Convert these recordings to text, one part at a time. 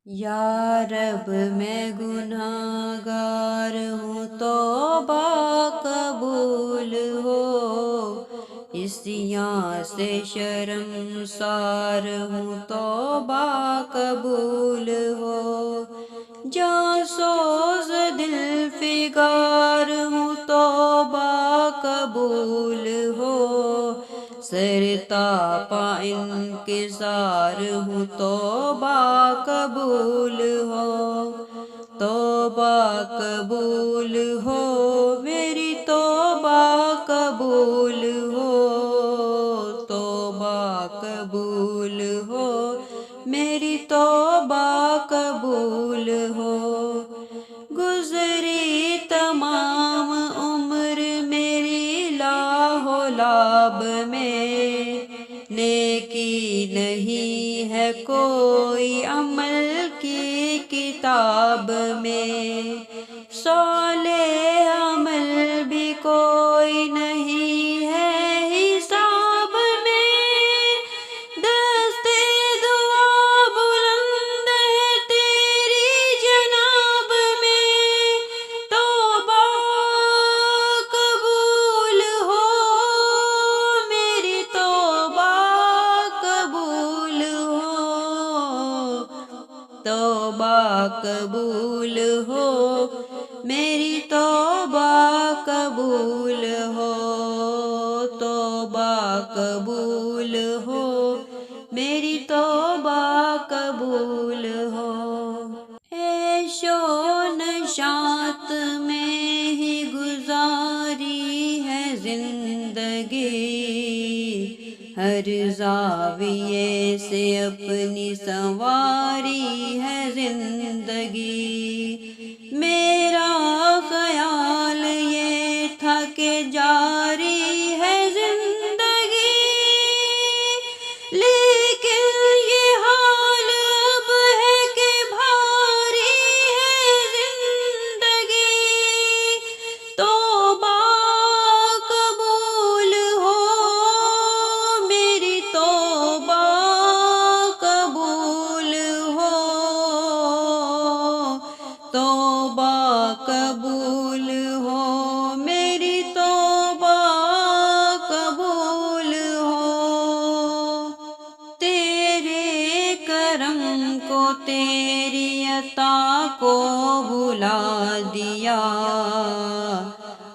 یا رب میں گناہگار ہوں، توبہ قبول ہو، عصیاں سے شرمسار ہوں، توبہ قبول ہو، جاں سوز دل فگار ہوں، توبہ قبول ہو، سرتاپا انکسار ہوں، توبہ قبول ہو، توبہ قبول ہو، میری توبہ قبول ہو، توبہ قبول ہو، میری توبہ قبول ہو، گزری تمام عمر میری لاہ و لاب میں، نیکی نہیں ہے کوئی عمل کی کتاب میں، صالح عمل بھی کوئی نہیں ہے حساب میں، دستے دعا بلند ہے تیری جناب میں، توبہ قبول ہو، میری توبہ قبول ہو، توبہ قبول ہو، میری توبہ قبول ہو، توبہ قبول ہو، میری توبہ قبول ہو، عیش و نشاط میں ہی گزاری ہے زندگی، ہر زاویے سے اپنی سنواری ہے زندگی، میرا خیال یہ تھا کہ جاری ہے زندگی، لیکن یہ حال اب ہے کہ بھاری ہے زندگی، توبہ قبول ہو، میری توبہ قبول ہو، توبہ قبول ہو، میری توبہ قبول ہو، تیرے کرم کو تیری عطا کو بھلا دیا،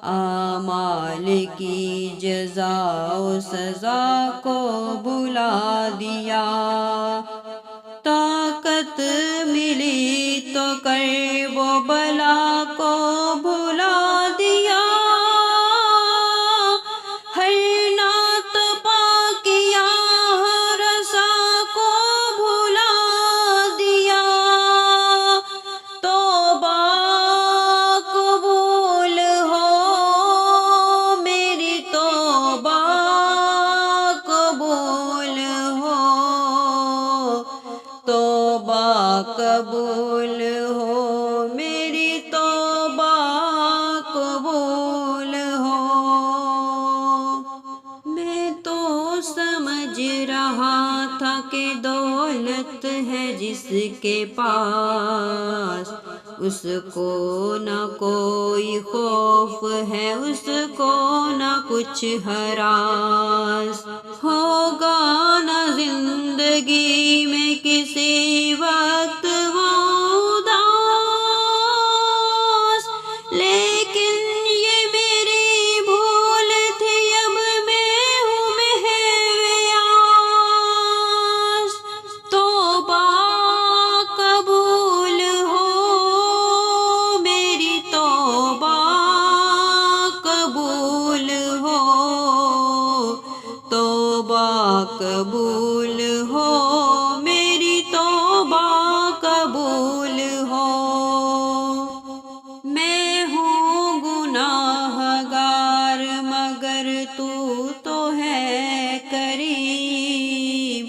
اعمال کی جزا و سزا کو بھلا دیا، طاقت ملی تو کرب و بلا کو بھلا دیا، ہر نعت پاکیہ رسا کو بھلا دیا، توبہ قبول ہو، میری توبہ قبول ہو، توبہ قبول ہو، میری توبہ قبول ہو، میں تو سمجھ رہا تھا کہ دولت ہے جس کے پاس، اس کو نہ کوئی خوف ہے، اس کو نہ کچھ ہراس، ہوگا نہ زندگی میں کسی وقت وہ اداس، لیکن یہ میری بھول تھی، اب میں ہوں محویاس، توبہ قبول ہو، میری توبہ قبول ہو، توبہ قبول ہو، میری توبہ قبول ہو، میں ہوں گناہ گار مگر تو ہے کریم،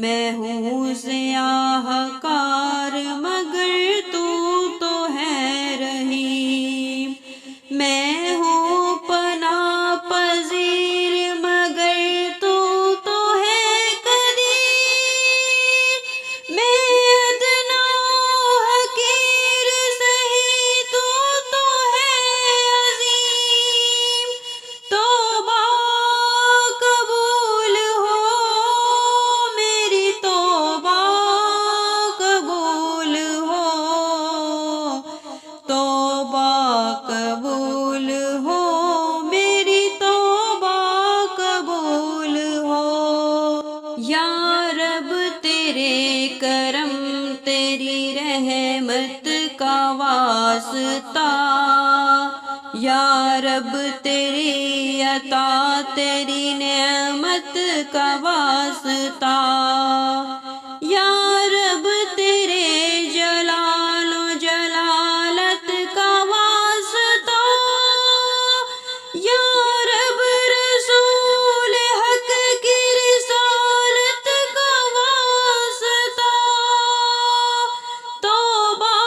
میں ہوں سیاہ کار مگر تو ہے رحیم، میں ہوں پناہ پذیر مگر تو ہے تیری رحمت کا واسطہ، یا رب تیری عطا تیری نعمت کا واسطہ، یا رب تیرے جلال و جلالت کا واسطہ، یا رب رسول حق کی رسالت کا واسطہ، توبہ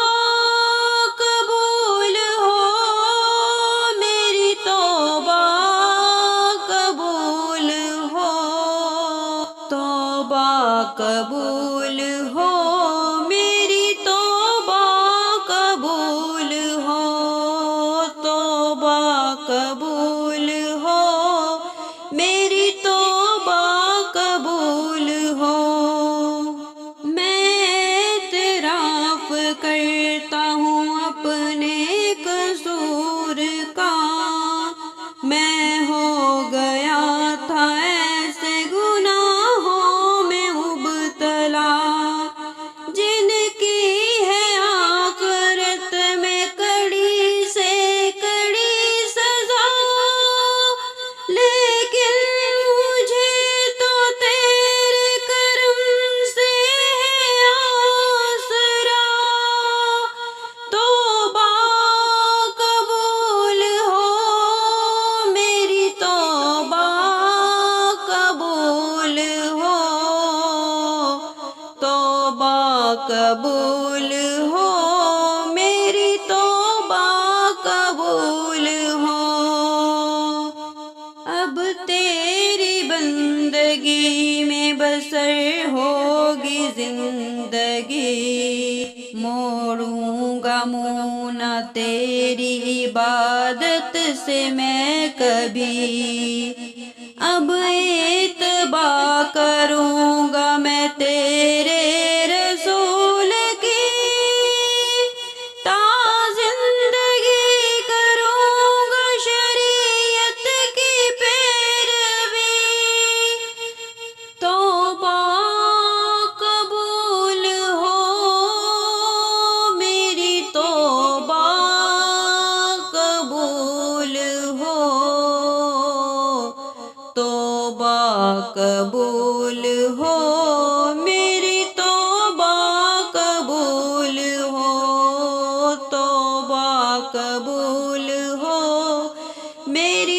قبول ہو میری توبہ قبول ہو، توبہ قبول ہو میری توبہ قبول ہو، توبہ قبول ہو میری توبہ قبول ہو۔ میں اعتراف کرتا ہوں اپنے قصور کا، میں ہو گیا تھا ایسے گناہوں میں مبتلا، جن کی ہے آخرت میں کڑی سے کڑی سزا، لیکن مجھے تو تیرے کرم سے ہے آسرا، توبہ قبول ہو میری توبہ قبول ہو، توبہ قبول ہو میری توبہ قبول ہو۔ اب تیری بندگی میں بسر ہوگی زندگی، موڑوں گا منہ نہ تیری عبادت سے میں کبھی، اب اتباع کروں گا میں تیرے رسول کی، تا زندگی کروں گا شریعت کی پیروی، توبہ قبول ہو میری توبہ قبول ہو، توبہ قبول ہو میری توبہ قبول ہو، توبہ قبول ہو میری